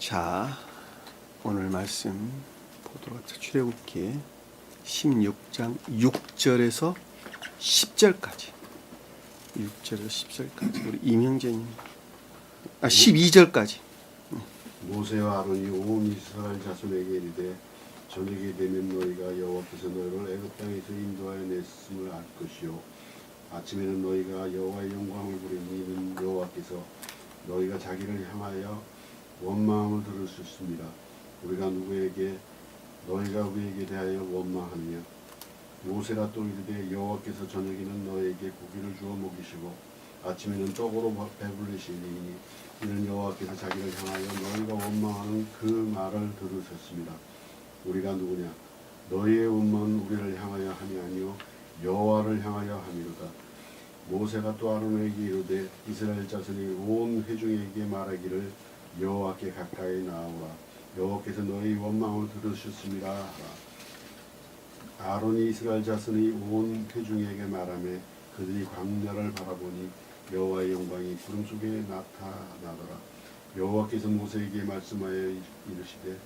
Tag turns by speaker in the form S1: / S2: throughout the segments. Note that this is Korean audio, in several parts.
S1: 자, 오늘 말씀 보도록 하죠. 출애굽기 16장 6절에서 10절까지. 6절에서 10절까지. 우리 이명재님. 12절까지.
S2: 모세와 아론이 온 이스라엘 자손에게 이르되 저녁이 되면 너희가 여호와께서 너희를 애굽 땅에서 인도하여 냈음을 알 것이요 아침에는 너희가 여호와의 영광을 보리니 이는 여호와께서 너희가 자기를 향하여 원망함을 들으셨습니다. 우리가 누구에게 너희가 우리에게 대하여 원망하느냐. 모세가 또 이르되 여호와께서 저녁에는 너희에게 고기를 주어 먹이시고 아침에는 떡으로 배불리시니 이는 여호와께서 자기를 향하여 너희가 원망하는 그 말을 들으셨습니다. 우리가 누구냐. 너희의 원망은 우리를 향하여 함이 아니요 여호와를 향하여 함이로다. 모세가 또 아론에게 이르되 이스라엘 자손이 온 회중에게 말하기를 여호와께 가까이 나오라. 여호와께서 너희 원망을 들으셨습니다 하라. 아론이 이스라엘 자손이 온 회중에게 말하며 그들이 광야를 바라보니 여호와의 영광이 구름 속에 나타나더라. 여호와께서 모세에게 말씀하여 이르시되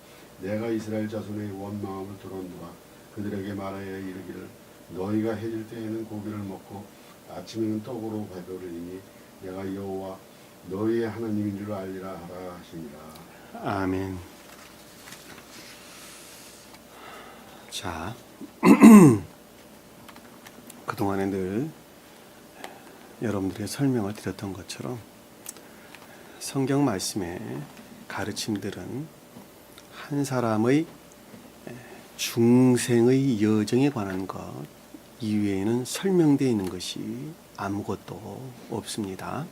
S2: 내가 이스라엘 자손의 원망함을 들었노라. 그들에게 말하여 이르기를 너희가 해질 때에는 고기를 먹고 아침에는 떡으로 배부르리니 내가 여호와 너희의 하나님인 줄 알리라 하라 하시니라.
S1: 아멘. 자, 그동안에 늘 여러분들에게 설명을 드렸던 것처럼 성경 말씀의 가르침들은 한 사람의 중생의 여정에 관한 것 이외에는 설명되어 있는 것이 아무것도 없습니다.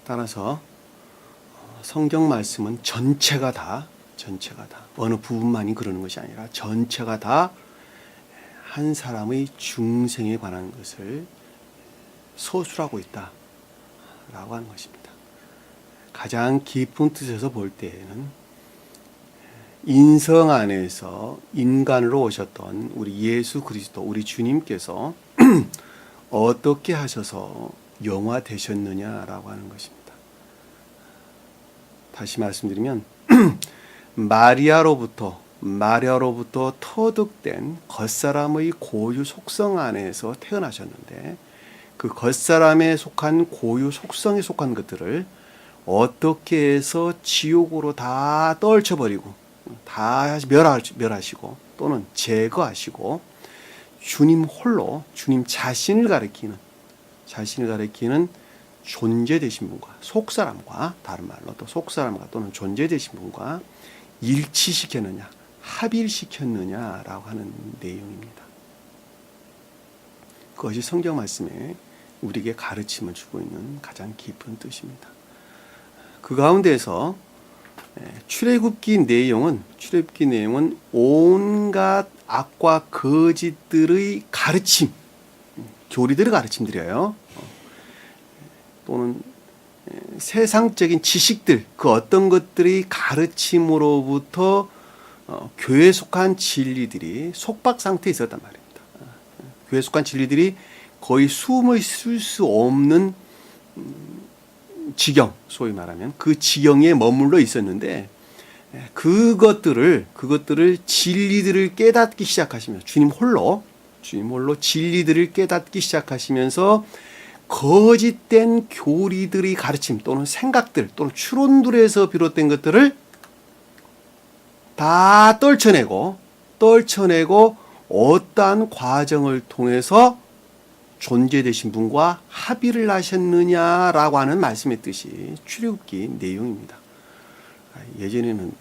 S1: 따라서 성경 말씀은 전체가 다 어느 부분만이 그러는 것이 아니라 전체가 다 한 사람의 중생에 관한 것을 서술하고 있다라고 하는 것입니다. 가장 깊은 뜻에서 볼 때에는 인성 안에서 인간으로 오셨던 우리 예수 그리스도 우리 주님께서 어떻게 하셔서 영화되셨느냐라고 하는 것입니다. 다시 말씀드리면 마리아로부터 터득된 겉사람의 고유 속성 안에서 태어나셨는데 그 겉사람에 속한 고유 속성에 속한 것들을 어떻게 해서 지옥으로 다 떨쳐버리고 다 멸하시고 또는 제거하시고 주님 홀로 주님 자신을 가리키는 존재 되신 분과 속사람과 다른 말로 또 속사람과 또는 존재 되신 분과 일치시켰느냐 합일시켰느냐라고 하는 내용입니다. 그것이 성경 말씀에 우리에게 가르침을 주고 있는 가장 깊은 뜻입니다. 그 가운데에서 출애굽기 내용은 온갖 악과 거짓들의 가르침, 교리들의 가르침들이에요. 또는 세상적인 지식들, 그 어떤 것들의 가르침으로부터 교회에 속한 진리들이 속박 상태에 있었단 말입니다. 교회에 속한 진리들이 거의 숨을 쉴 수 없는 지경, 소위 말하면 그 지경에 머물러 있었는데 그것들을 진리들을 깨닫기 시작하시면서 주님 홀로 진리들을 깨닫기 시작하시면서 거짓된 교리들의 가르침 또는 생각들 또는 추론들에서 비롯된 것들을 다 떨쳐내고 어떠한 과정을 통해서 존재되신 분과 합의를 하셨느냐라고 하는 말씀의 뜻이 출애굽기 내용입니다. 예전에는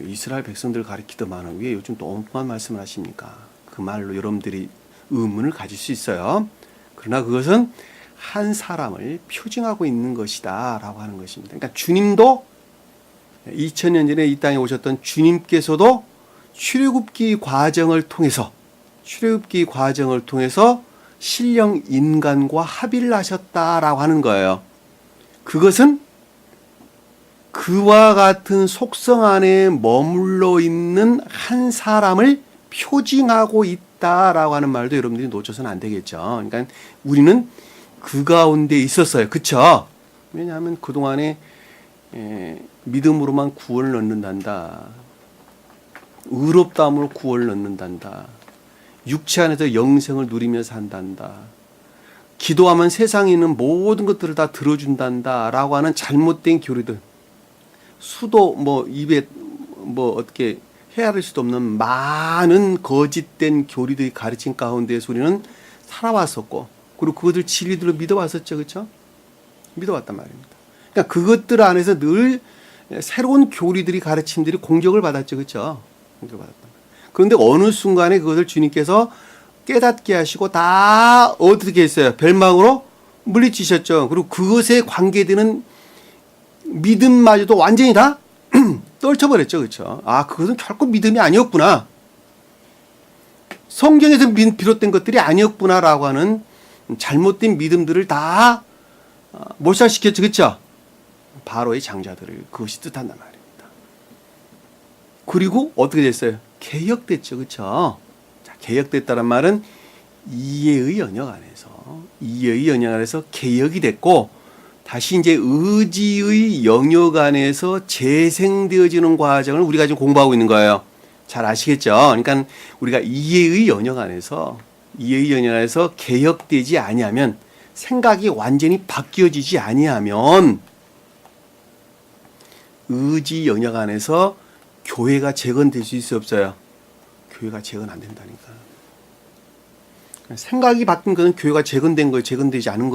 S1: 이스라엘 백성들 가리키더만은 왜 요즘 또 엉뚱한 말씀을 하십니까? 그 말로 여러분들이 의문을 가질 수 있어요. 그러나 그것은 한 사람을 표징하고 있는 것이다 라고 하는 것입니다. 그러니까 주님도 2000년 전에 이 땅에 오셨던 주님께서도 출애굽기 과정을 통해서 신령 인간과 합의를 하셨다라고 하는 거예요. 그것은 그와 같은 속성 안에 머물러 있는 한 사람을 표징하고 있다라고 하는 말도 여러분들이 놓쳐서는 안 되겠죠. 그러니까 우리는 그 가운데 있었어요. 그쵸? 왜냐하면 그동안에 믿음으로만 구원을 얻는단다. 의롭다함으로 구원을 얻는단다. 육체 안에서 영생을 누리며 산단다. 기도하면 세상에 있는 모든 것들을 다 들어준단다. 라고 하는 잘못된 교리들. 수도 입에 어떻게 헤아릴 수도 없는 많은 거짓된 교리들이 가르친 가운데에서 우리는 살아왔었고, 그리고 그것들 진리들을 믿어왔었죠. 그렇죠? 믿어왔단 말입니다. 그러니까 그것들 안에서 늘 새로운 교리들이 가르침들이 공격을 받았죠. 그렇죠? 공격을 받았단 말이에요. 그런데 어느 순간에 그것을 주님께서 깨닫게 하시고 다 어떻게 했어요? 멸망으로 물리치셨죠. 그리고 그것에 관계되는 믿음마저도 완전히 다 떨쳐버렸죠. 그렇죠? 아, 그것은 결코 믿음이 아니었구나. 성경에서 비롯된 것들이 아니었구나라고 하는 잘못된 믿음들을 다 몰살시켰죠. 그렇죠? 바로의 장자들을 그것이 뜻한단 말입니다. 그리고 어떻게 됐어요? 개혁됐죠. 그렇죠? 자, 개혁됐다는 말은 이해의 영역 안에서 개혁이 됐고, 다시 이제 의지의 영역 안에서 재생되어지는 과정을 우리가 지금 공부하고 있는 거예요. 잘 아시겠죠? 그러니까 우리가 이해의 영역 안에서 개혁되지 아니하면, 생각이 완전히 바뀌어지지 아니하면 의지 영역 안에서 교회가 재건될 수 있어요, 없어요? 교회가 재건 안 된다니까. 생각이 바뀐 것은 교회가 재건된 거예요, 재건되지 않은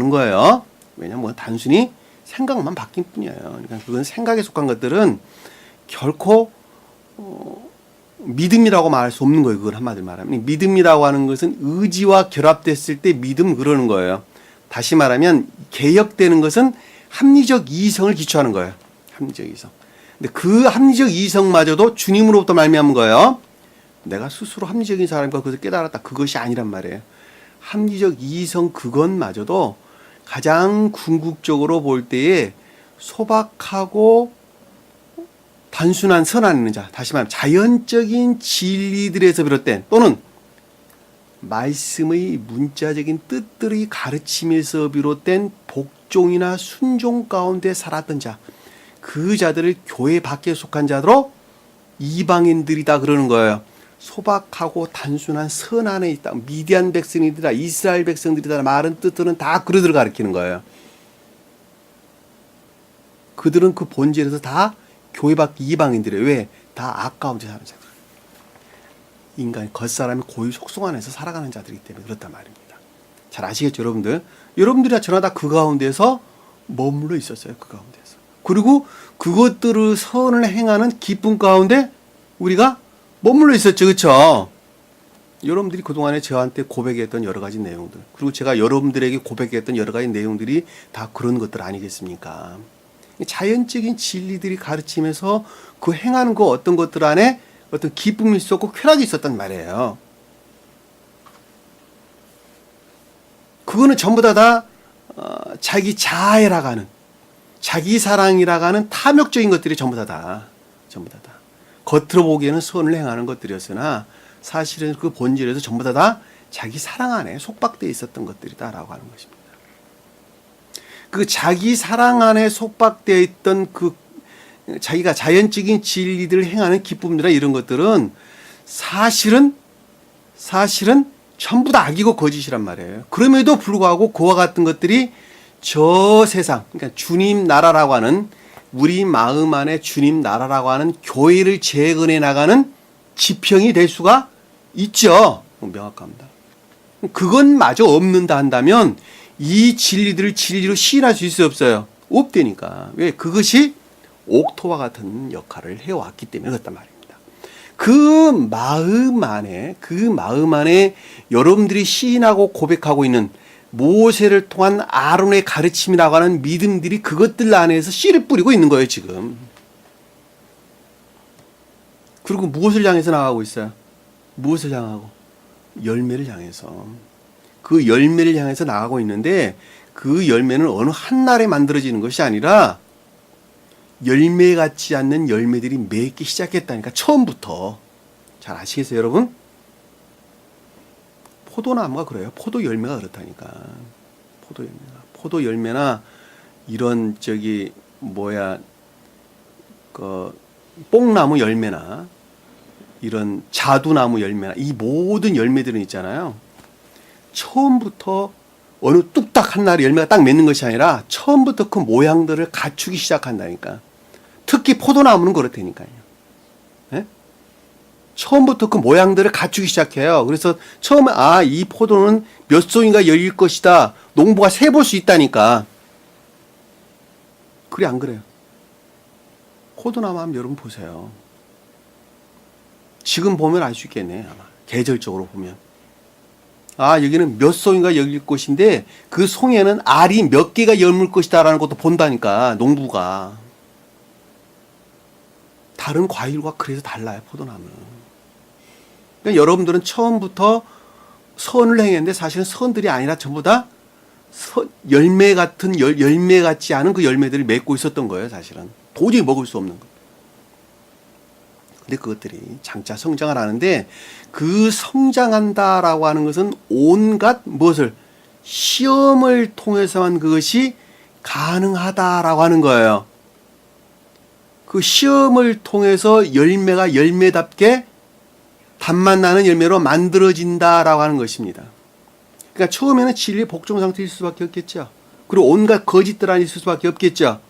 S1: 거예요. 왜냐면 단순히 생각만 바뀐 뿐이에요. 그러니까 그건 생각에 속한 것들은 결코 믿음이라고 말할 수 없는 거예요. 그걸 한마디로 말하면. 믿음이라고 하는 것은 의지와 결합됐을 때 믿음 그러는 거예요. 다시 말하면 개혁되는 것은 합리적 이성을 기초하는 거예요. 합리적 이성. 근데 그 합리적 이성마저도 주님으로부터 말미암은 거예요. 내가 스스로 합리적인 사람과 그것을 깨달았다. 그것이 아니란 말이에요. 합리적 이성 그것마저도 가장 궁극적으로 볼 때에 소박하고 단순한 선한 있는 자, 다시 말하면 자연적인 진리들에서 비롯된, 또는 말씀의 문자적인 뜻들의 가르침에서 비롯된 복종이나 순종 가운데 살았던 자, 그 자들을 교회 밖에 속한 자들로 이방인들이다 그러는 거예요. 소박하고 단순한 선 안에 있다. 미디안 백성이다, 이스라엘 백성들이다 말은 뜻들은 다 그들을 가리키는 거예요. 그들은 그 본질에서 다 교회 밖 이방인들이에요. 왜? 다 아까운 데 사는 자들. 인간 겉사람이 고유 속성 안에서 살아가는 자들이기 때문에 그렇단 말입니다. 잘 아시겠죠, 여러분들? 여러분들이나 저나 다 그 가운데서 머물러 있었어요. 그 가운데서. 그리고 그것들을 선을 행하는 기쁨 가운데 우리가 머물러 있었죠. 그렇죠? 여러분들이 그동안에 저한테 고백했던 여러 가지 내용들, 그리고 제가 여러분들에게 고백했던 여러 가지 내용들이 다 그런 것들 아니겠습니까? 자연적인 진리들이 가르치면서 그 행하는 그 어떤 것들 안에 어떤 기쁨이 있었고 쾌락이 있었단 말이에요. 그거는 전부 다 자기 자아라고 하는, 자기 사랑이라고 하는 탐욕적인 것들이 전부 다 겉으로 보기에는 선을 행하는 것들이었으나 사실은 그 본질에서 전부 다 자기 사랑 안에 속박되어 있었던 것들이다라고 하는 것입니다. 그 자기 사랑 안에 속박되어 있던 그 자기가 자연적인 진리들을 행하는 기쁨이나 이런 것들은 사실은 전부 다 악이고 거짓이란 말이에요. 그럼에도 불구하고 그와 같은 것들이 저 세상, 그러니까 주님 나라라고 하는, 우리 마음 안에 주님 나라라고 하는 교회를 재건해 나가는 지평이 될 수가 있죠. 명확합니다. 그것마저 없는다 한다면 이 진리들을 진리로 시인할 수 있어요, 없어요? 없다니까. 왜? 그것이 옥토와 같은 역할을 해왔기 때문에 그렇단 말입니다. 그 마음 안에 여러분들이 시인하고 고백하고 있는 모세를 통한 아론의 가르침이라고 하는 믿음들이 그것들 안에서 씨를 뿌리고 있는 거예요, 지금. 그리고 무엇을 향해서 나가고 있어요? 무엇을 향하고? 열매를 향해서. 그 열매를 향해서 나가고 있는데, 그 열매는 어느 한날에 만들어지는 것이 아니라 열매 같지 않는 열매들이 맺기 시작했다니까, 처음부터. 잘 아시겠어요, 여러분? 포도나무가 그래요. 포도 열매가 그렇다니까. 포도 열매나 이런 뽕나무 열매나 이런 자두나무 열매나 이 모든 열매들은 있잖아요. 처음부터 어느 뚝딱 한 날에 열매가 딱 맺는 것이 아니라 처음부터 그 모양들을 갖추기 시작한다니까. 특히 포도나무는 그렇다니까요. 예? 처음부터 그 모양들을 갖추기 시작해요. 그래서 처음에 이 포도는 몇 송이가 열릴 것이다. 농부가 세볼 수 있다니까. 그래 안 그래요? 포도나무 한번 여러분 보세요. 지금 보면 알 수 있겠네. 아마 계절적으로 보면. 여기는 몇 송이가 열릴 것인데 그 송에는 알이 몇 개가 열물 것이다라는 것도 본다니까. 농부가. 다른 과일과 그래서 달라요. 포도나무는. 그러니까 여러분들은 처음부터 선을 행했는데 사실은 선들이 아니라 전부 다 열매 같은 열매 같지 않은 그 열매들을 맺고 있었던 거예요. 사실은. 도저히 먹을 수 없는 거. 근데 그것들이 장차 성장을 하는데 그 성장한다라고 하는 것은 온갖 무엇을 시험을 통해서만 그것이 가능하다라고 하는 거예요. 그 시험을 통해서 열매가 열매답게 단맛 나는 열매로 만들어진다라고 하는 것입니다. 그러니까 처음에는 진리의 복종 상태일 수밖에 없겠죠. 그리고 온갖 거짓들 안에 있을 수밖에 없겠죠.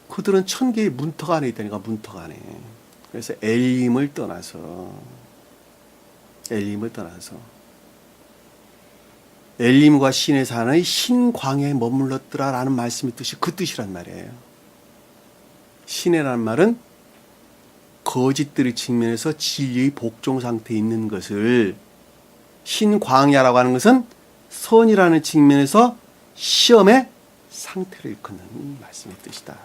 S1: 그들은 천개의 문턱 안에 있다니까. 문턱 안에. 그래서 엘림을 떠나서 엘림과 신의 산의 신광야에 머물렀더라라는 말씀의 뜻이 그 뜻이란 말이에요. 신이라는 말은 거짓들의 측면에서 진리의 복종 상태에 있는 것을, 신광야라고 하는 것은 선이라는 측면에서 시험의 상태를 일컫는 말씀의 뜻이다.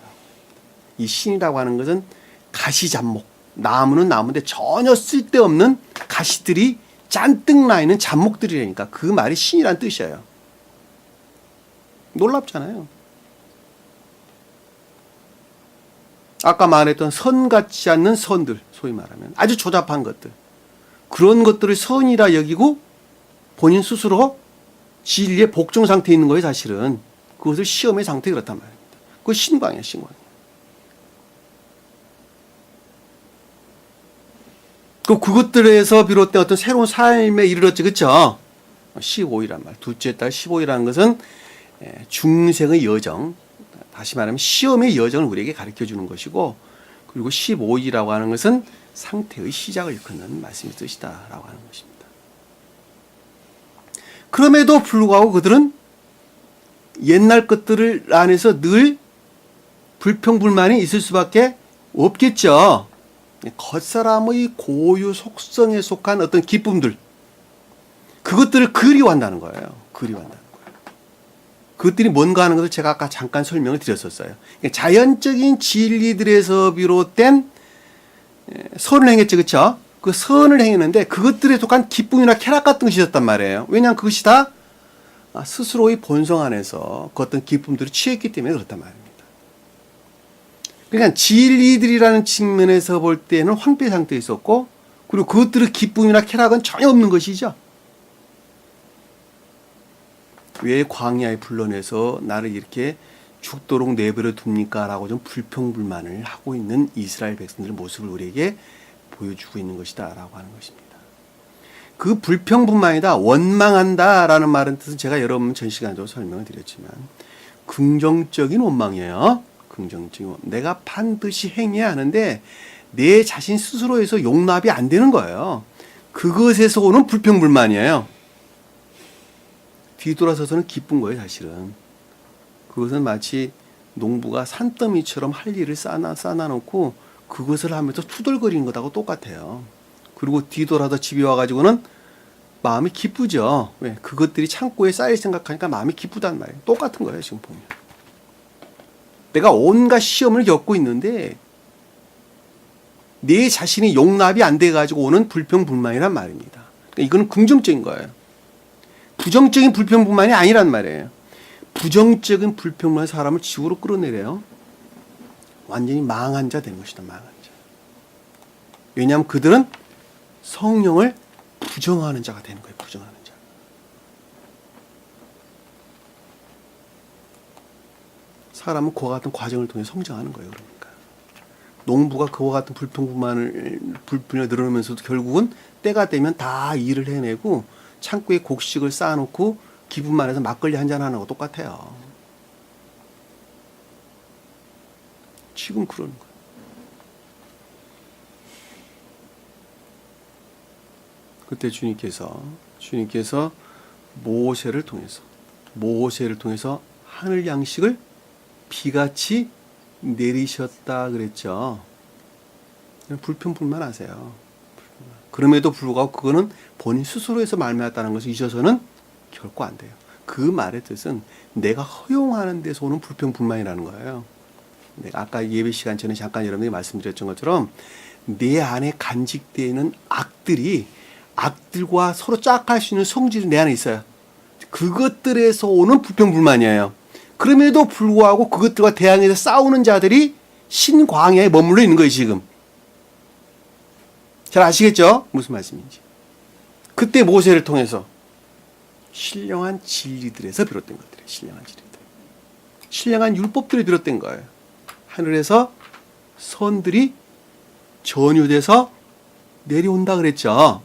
S1: 이 신이라고 하는 것은 가시잡목, 나무는 나무인데 전혀 쓸데없는 가시들이 잔뜩 나 있는 잡목들이라니까. 그 말이 신이란 뜻이에요. 놀랍잖아요. 아까 말했던 선 같지 않는 선들, 소위 말하면 아주 조잡한 것들, 그런 것들을 선이라 여기고 본인 스스로 진리의 복종 상태에 있는 거예요. 사실은 그것을 시험의 상태에 그렇단 말입니다. 그거 신광이야. 신광. 그것들에서 비롯된 어떤 새로운 삶에 이르렀지. 그렇죠? 15이란 말. 둘째 달 15이라는 것은 중생의 여정, 다시 말하면 시험의 여정을 우리에게 가르쳐 주는 것이고, 그리고 15이라고 하는 것은 상태의 시작을 일컫는 말씀의 뜻이다라고 하는 것입니다. 그럼에도 불구하고 그들은 옛날 것들을 안에서 늘 불평불만이 있을 수밖에 없겠죠. 겉사람의 고유 속성에 속한 어떤 기쁨들, 그것들을 그리워한다는 거예요. 그리워한다는 거예요. 그것들이 뭔가 하는 것을 제가 아까 잠깐 설명을 드렸었어요. 자연적인 진리들에서 비롯된 선을 행했죠. 그렇죠? 그 선을 행했는데 그것들에 속한 기쁨이나 쾌락 같은 것이 있었단 말이에요. 왜냐하면 그것이 다 스스로의 본성 안에서 그 어떤 기쁨들을 취했기 때문에 그렇단 말입니다. 그러니까 진리들이라는 측면에서 볼 때는 황폐 상태에 있었고, 그리고 그것들의 기쁨이나 쾌락은 전혀 없는 것이죠. 왜 광야에 불러내서 나를 이렇게 죽도록 내버려 둡니까? 라고 좀 불평불만을 하고 있는 이스라엘 백성들의 모습을 우리에게 보여주고 있는 것이다 라고 하는 것입니다. 그 불평뿐만 아니라 원망한다 라는 말은 뜻은 제가 여러분 전 시간에도 설명을 드렸지만 긍정적인 원망이에요. 긍정적인, 내가 반드시 행해야 하는데 내 자신 스스로에서 용납이 안 되는 거예요. 그것에서 오는 불평불만이에요. 뒤돌아서서는 기쁜 거예요. 사실은 그것은 마치 농부가 산더미처럼 할 일을 쌓아놓고 그것을 하면서 투덜거리는 것하고 똑같아요. 그리고 뒤돌아서 집에 와가지고는 마음이 기쁘죠. 왜? 그것들이 창고에 쌓일 생각하니까 마음이 기쁘단 말이에요. 똑같은 거예요. 지금 보면 내가 온갖 시험을 겪고 있는데 내 자신이 용납이 안 돼가지고 오는 불평불만이란 말입니다. 그러니까 이거는 긍정적인 거예요. 부정적인 불평불만이 아니란 말이에요. 부정적인 불평만 사람을 지구로 끌어내려요. 완전히 망한 자 된 것이다. 망한 자. 왜냐하면 그들은 성령을 부정하는 자가 되는 거예요. 부정하는 자. 사람은 그와 같은 과정을 통해 성장하는 거예요. 그러니까 농부가 그와 같은 불평을 늘어놓으면서도 결국은 때가 되면 다 일을 해내고 창고에 곡식을 쌓아놓고 기분만 해서 막걸리 한잔 하는 거 똑같아요. 지금 그러는 거예요. 그때 주님께서 모세를 통해서 하늘 양식을 비같이 내리셨다 그랬죠. 불평불만하세요. 그럼에도 불구하고 그거는 본인 스스로에서 말미암았다는 것을 잊어서는 결코 안 돼요. 그 말의 뜻은 내가 허용하는 데서 오는 불평불만이라는 거예요. 내가 아까 예배 시간 전에 잠깐 여러분에게 말씀드렸던 것처럼 내 안에 간직되어 있는 악들과 서로 짝할 수 있는 성질이 내 안에 있어요. 그것들에서 오는 불평불만이에요. 그럼에도 불구하고 그것들과 대항해서 싸우는 자들이 신광야에 머물러 있는 거예요, 지금. 잘 아시겠죠? 무슨 말씀인지. 그때 모세를 통해서 신령한 진리들에서 비롯된 것들이에요. 신령한 율법들이 비롯된 거예요. 하늘에서 선들이 전유돼서 내려온다 그랬죠.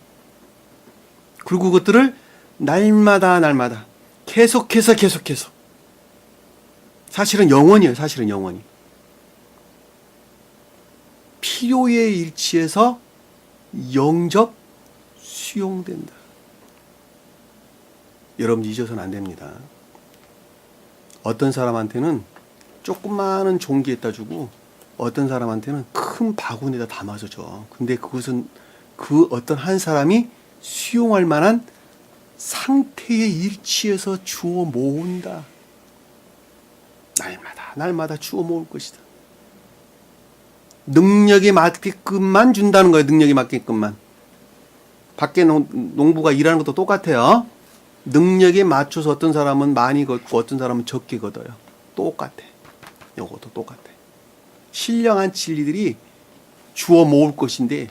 S1: 그리고 그것들을 날마다 계속해서 사실은 영원히 필요에 일치해서 영접 수용된다. 여러분 잊어서는 안 됩니다. 어떤 사람한테는 조그마한 종기에다 주고 어떤 사람한테는 큰 바구니에다 담아서 줘. 근데 그것은 그 어떤 한 사람이 수용할 만한 상태에 일치해서 주워 모은다. 날마다 주워 모을 것이다. 능력에 맞게끔만 준다는 거예요. 능력에 맞게끔만. 밖에 농부가 일하는 것도 똑같아요. 능력에 맞춰서 어떤 사람은 많이 걷고 어떤 사람은 적게 걷어요. 똑같아. 요것도 똑같아. 신령한 진리들이 주워 모을 것인데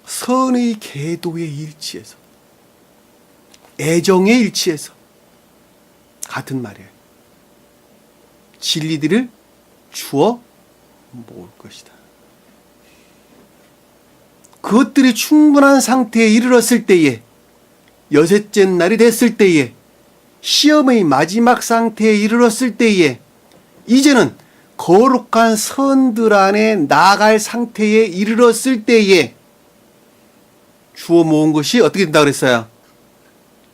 S1: 선의 계도에 일치해서 애정에 일치해서 같은 말이에요. 진리들을 주워 모을 것이다. 그것들이 충분한 상태에 이르렀을 때에 여섯째 날이 됐을 때에 시험의 마지막 상태에 이르렀을 때에 이제는 거룩한 선들 안에 나아갈 상태에 이르렀을 때에 주워 모은 것이 어떻게 된다 그랬어요?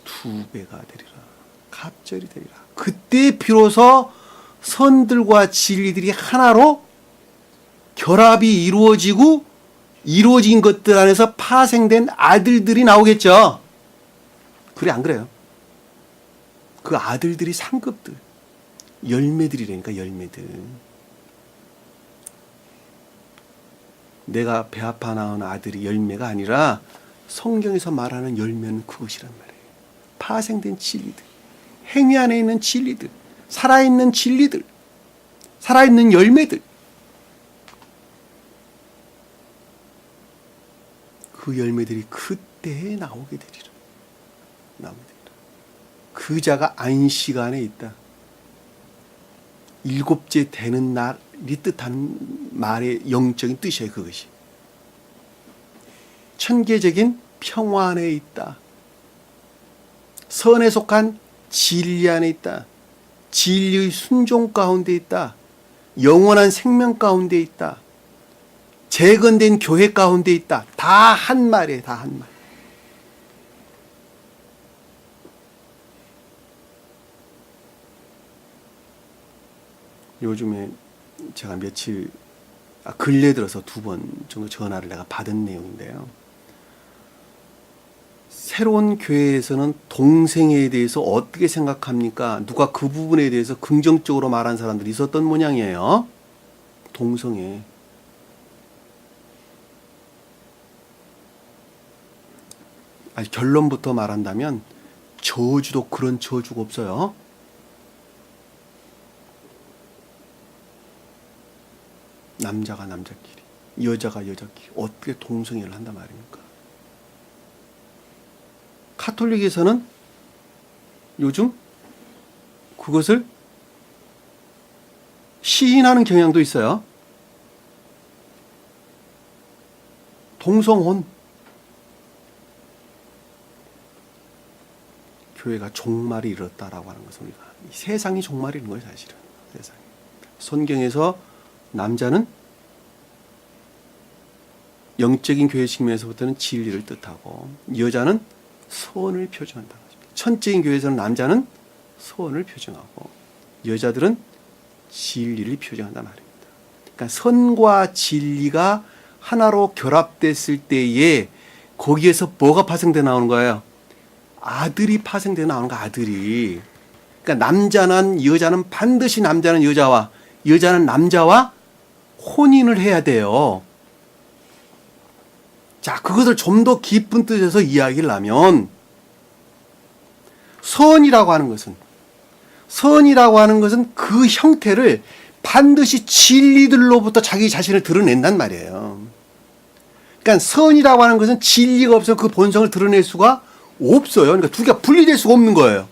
S1: 2배가 되리라. 갑절이 되리라. 그때 비로소 선들과 진리들이 하나로 결합이 이루어진 것들 안에서 파생된 아들들이 나오겠죠. 그래 안 그래요? 그 아들들이 상급들, 열매들이라니까 열매들. 내가 배 아파 낳은 아들이 열매가 아니라 성경에서 말하는 열매는 그것이란 말이에요. 파생된 진리들, 행위 안에 있는 진리들, 살아있는 진리들, 살아있는 열매들. 그 열매들이 그때에 나오게 되리라. 그 자가 안식안에 있다. 일곱째 되는 날이 뜻하는 말의 영적인 뜻이에요. 그것이. 천계적인 평화 안에 있다. 선에 속한 진리 안에 있다. 진리의 순종 가운데 있다. 영원한 생명 가운데 있다. 재건된 교회 가운데 있다. 다 한 말이에요. 다 한 말. 요즘에 제가 근래 들어서 2번 정도 전화를 내가 받은 내용인데요. 새로운 교회에서는 동생에 대해서 어떻게 생각합니까? 누가 그 부분에 대해서 긍정적으로 말한 사람들이 있었던 모양이에요. 동성애. 아니, 결론부터 말한다면 저주도 그런 저주가 없어요. 남자가 남자끼리, 여자가 여자끼리 어떻게 동성애를 한단 말입니까? 카톨릭에서는 요즘 그것을 시인하는 경향도 있어요. 동성혼. 교회가 종말이 이르렀다라고 하는 것은 우리가 세상이 종말이 이른 거예요, 사실은. 세상이. 성경에서 남자는 영적인 교회 측면에서부터는 진리를 뜻하고 여자는 소원을 표정한다는 것입니다. 천적인 교회에서는 남자는 소원을 표정하고 여자들은 진리를 표정한단 말입니다. 그러니까 선과 진리가 하나로 결합됐을 때에 거기에서 뭐가 파생돼 나오는 거예요? 아들이 파생돼 나오는 거, 아들이. 그러니까 남자는 여자는 반드시 남자는 여자와 여자는 남자와 혼인을 해야 돼요. 자, 그것을 좀 더 깊은 뜻에서 이야기를 하면 선이라고 하는 것은 그 형태를 반드시 진리들로부터 자기 자신을 드러낸단 말이에요. 그러니까 선이라고 하는 것은 진리가 없으면 그 본성을 드러낼 수가 없어요. 그러니까 두 개가 분리될 수가 없는 거예요.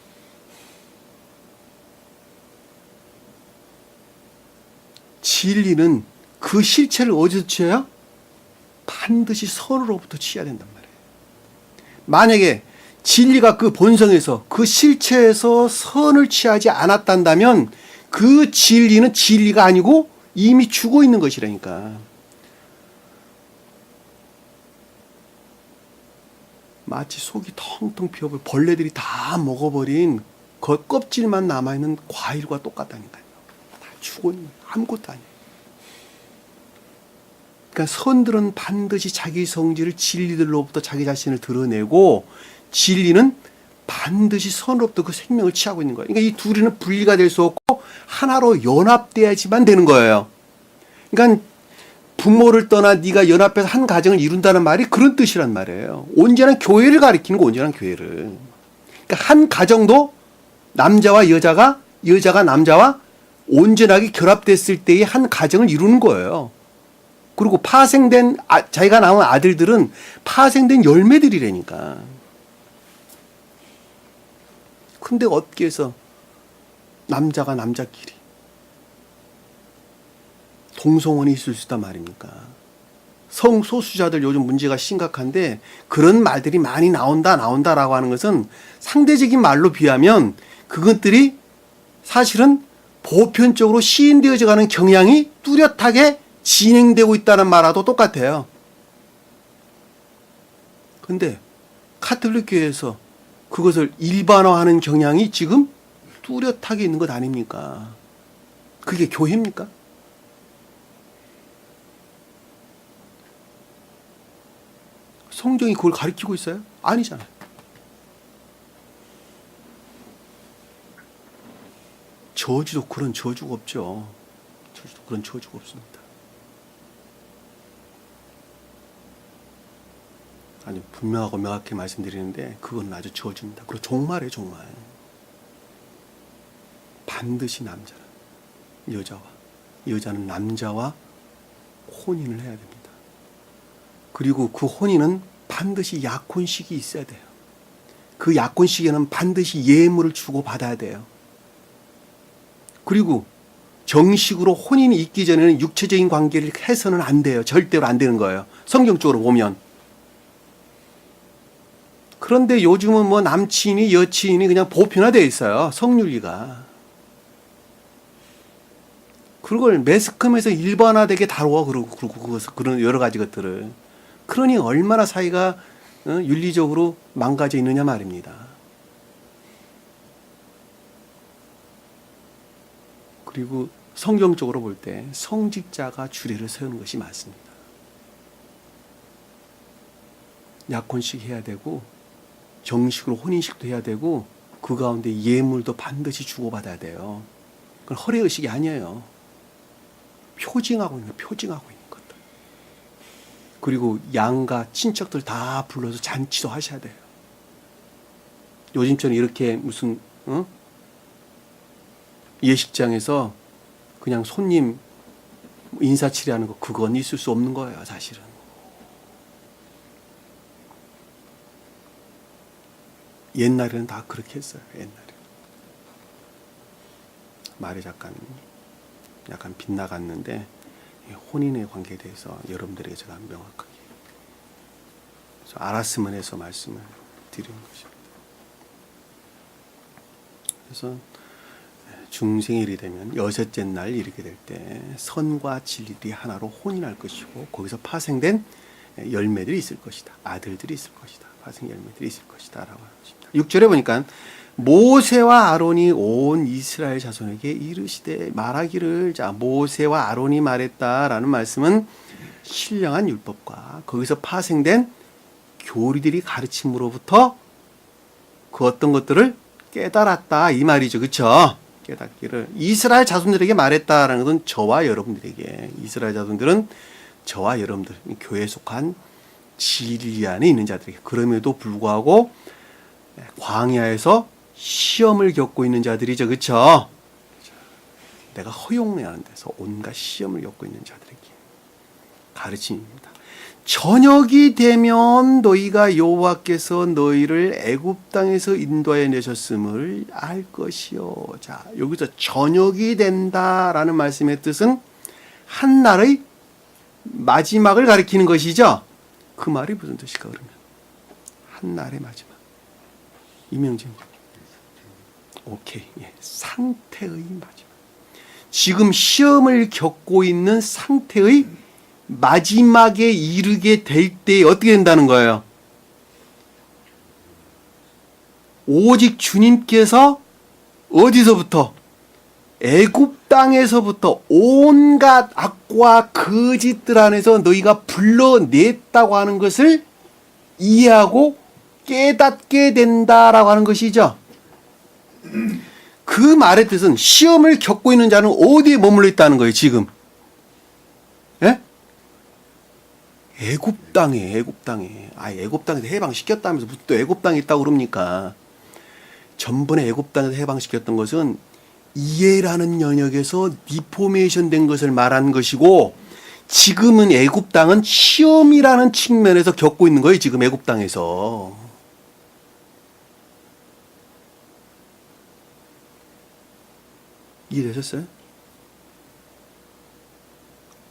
S1: 진리는 그 실체를 어디서 취해요? 반드시 선으로부터 취해야 된단 말이에요. 만약에 진리가 그 본성에서 그 실체에서 선을 취하지 않았단다면 그 진리는 진리가 아니고 이미 죽어 있는 것이라니까. 마치 속이 텅텅 비어버린 벌레들이 다 먹어버린 그 껍질만 남아있는 과일과 똑같다니까요. 다 죽어 있는 거예요. 아무것도 아니에요. 그러니까 선들은 반드시 자기 성질을 진리들로부터 자기 자신을 드러내고 진리는 반드시 선으로부터 그 생명을 취하고 있는 거예요. 그러니까 이 둘이는 분리가 될 수 없고 하나로 연합돼야지만 되는 거예요. 그러니까 부모를 떠나 네가 연합해서 한 가정을 이룬다는 말이 그런 뜻이란 말이에요. 온전한 교회를 가리키는 거, 온전한 교회를. 그러니까 한 가정도 남자와 여자가 남자와 온전하게 결합됐을 때의 한 가정을 이루는 거예요. 그리고 파생된 자기가 낳은 아들들은 파생된 열매들이라니까. 근데 어디에서 남자가 남자끼리 동성혼이 있을 수 있단 말입니까? 성소수자들 요즘 문제가 심각한데 그런 말들이 많이 나온다라고 하는 것은 상대적인 말로 비하면 그것들이 사실은 보편적으로 시인되어져 가는 경향이 뚜렷하게 진행되고 있다는 말하고 똑같아요. 근데 카톨릭 교회에서 그것을 일반화하는 경향이 지금 뚜렷하게 있는 것 아닙니까? 그게 교회입니까? 성경이 그걸 가리키고 있어요? 아니잖아요. 저주도 그런 저주가 없죠. 저주도 그런 저주가 없습니다. 아주 분명하고 명확히 말씀드리는데 그건 아주 저주입니다. 그리고 종말이에요, 종말. 반드시 남자는 여자와 여자는 남자와 혼인을 해야 됩니다. 그리고 그 혼인은 반드시 약혼식이 있어야 돼요. 그 약혼식에는 반드시 예물을 주고 받아야 돼요. 그리고 정식으로 혼인이 있기 전에는 육체적인 관계를 해서는 안 돼요. 절대로 안 되는 거예요. 성경적으로 보면. 그런데 요즘은 뭐 남친이 여친이 그냥 보편화되어 있어요. 성윤리가. 그걸 매스컴에서 일반화되게 다루어. 그러고 그런 여러 가지 것들을. 그러니 얼마나 사이가 윤리적으로 망가져 있느냐 말입니다. 그리고 성경적으로 볼 때 성직자가 주례를 세우는 것이 맞습니다. 약혼식 해야 되고 정식으로 혼인식도 해야 되고 그 가운데 예물도 반드시 주고받아야 돼요. 그건 허례의식이 아니에요. 표징하고 있는 것들. 그리고 양가 친척들 다 불러서 잔치도 하셔야 돼요. 요즘처럼 이렇게 무슨 예식장에서 그냥 손님 인사치레하는 거 그건 있을 수 없는 거예요, 사실은. 옛날에는 다 그렇게 했어요. 옛날에. 마리 작가님 약간 빗나갔는데 혼인의 관계에 대해서 여러분들에게 제가 명확하게 알았으면 해서 말씀을 드리는 것입니다. 그래서 중생일이 되면 여섯째 날 이르게 될 때 선과 진리들이 하나로 혼인할 것이고 거기서 파생된 열매들이 있을 것이다. 아들들이 있을 것이다. 파생 열매들이 있을 것이다. 라고 하는 것입니다. 6절에 보니까 모세와 아론이 온 이스라엘 자손에게 이르시되 말하기를, 자, 모세와 아론이 말했다라는 말씀은 신령한 율법과 거기서 파생된 교리들이 가르침으로부터 그 어떤 것들을 깨달았다 이 말이죠. 그렇죠? 깨닫기를 이스라엘 자손들에게 말했다라는 것은 저와 여러분들에게, 이스라엘 자손들은 저와 여러분들, 교회에 속한 진리 안에 있는 자들에게, 그럼에도 불구하고 광야에서 시험을 겪고 있는 자들이죠. 그렇죠? 내가 허용하는 데서 온갖 시험을 겪고 있는 자들에게 가르침입니다. 저녁이 되면 너희가 여호와께서 너희를 애굽 땅에서 인도하여 내셨음을 알 것이요. 자, 여기서 저녁이 된다라는 말씀의 뜻은 한 날의 마지막을 가리키는 것이죠. 그 말이 무슨 뜻일까 그러면? 한 날의 마지막. 이명진. 오케이. 예. 상태의 마지막. 지금 시험을 겪고 있는 상태의 마지막에 이르게 될 때 어떻게 된다는 거예요? 오직 주님께서 어디서부터? 애굽 땅에서부터 온갖 악과 거짓들 안에서 너희가 불러냈다고 하는 것을 이해하고 깨닫게 된다라고 하는 것이죠. 그 말의 뜻은 시험을 겪고 있는 자는 어디에 머물러 있다는 거예요, 지금? 예? 애굽 땅에, 애굽 땅에. 아, 애굽 땅에서 해방시켰다면서 무슨 또 애굽 땅에 있다고 그럽니까? 전번에 애굽 땅에서 해방시켰던 것은 이해라는 영역에서 리포메이션 된 것을 말한 것이고, 지금은 애굽 땅은 시험이라는 측면에서 겪고 있는 거예요, 지금 애굽 땅에서. 이해되셨어요?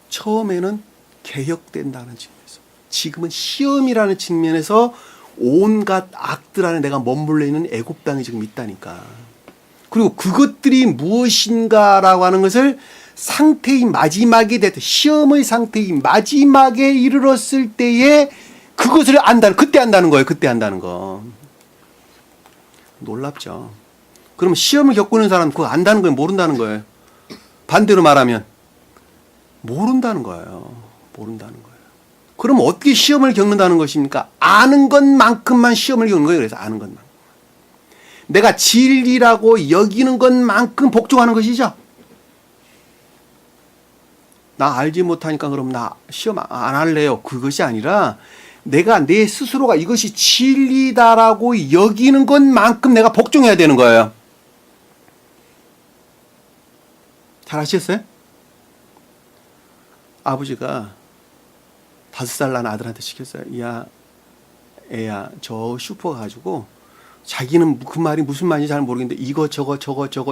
S1: 처음에는 개혁된다는 측면에서, 지금은 시험이라는 측면에서 온갖 악들 안에 내가 머물러 있는 애굽 땅이 지금 있다니까. 그리고 그것들이 무엇인가라고 하는 것을 상태의 마지막이 됐다, 시험의 상태의 마지막에 이르렀을 때에 그것을 안다는, 그때 안다는 거예요. 그때 안다는 거. 놀랍죠. 그럼 시험을 겪고 있는 사람은 그거 안다는 거예요, 모른다는 거예요? 반대로 말하면 모른다는 거예요. 모른다는 거예요. 그럼 어떻게 시험을 겪는다는 것입니까? 아는 것만큼만 시험을 겪는 거예요. 그래서 아는 것만. 내가 진리라고 여기는 것만큼 복종하는 것이죠. 나 알지 못하니까 그럼 나 시험 안 할래요. 그것이 아니라 내가 내 스스로가 이것이 진리다라고 여기는 것만큼 내가 복종해야 되는 거예요. 잘 아시겠어요? 아버지가 5살 난 아들한테 시켰어요. 야, 애야, 저 슈퍼 가지고 자기는 그 말이 무슨 말인지 잘 모르겠는데 이거 저거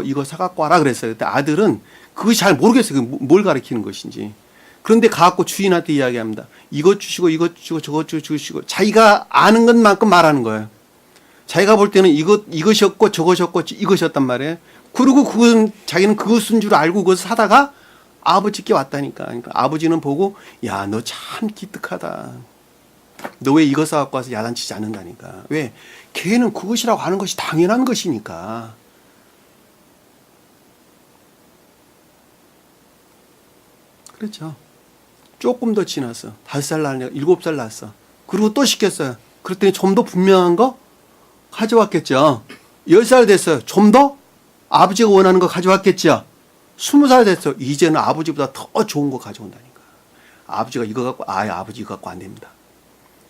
S1: 이거 사갖고 와라 그랬어요. 그때 아들은 그것이 잘 모르겠어요. 뭘 가리키는 것인지. 그런데 가갖고 주인한테 이야기합니다. 이것 주시고 이것 주시고 저것 주시고, 자기가 아는 것만큼 말하는 거예요. 자기가 볼 때는 이것이었고 저것이었고 이것이었단 말이에요. 그리고 그것은 자기는 그것인 줄 알고 그것을 사다가 아버지께 왔다니까. 그러니까 아버지는 보고, 야, 너 참 기특하다. 너 왜 이거 사갖고 와서 야단치지 않는다니까. 왜? 걔는 그것이라고 하는 것이 당연한 것이니까. 그렇죠. 조금 더 지났어. 5살 낳으니까 7살 낳았어. 그리고 또 시켰어요. 그랬더니 좀 더 분명한 거 가져왔겠죠. 10살 됐어요. 좀 더 아버지가 원하는 거 가져왔겠죠. 20살 됐어. 이제는 아버지보다 더 좋은 거 가져온다니까. 아버지가 이거 갖고, 아버지 이거 갖고 안 됩니다.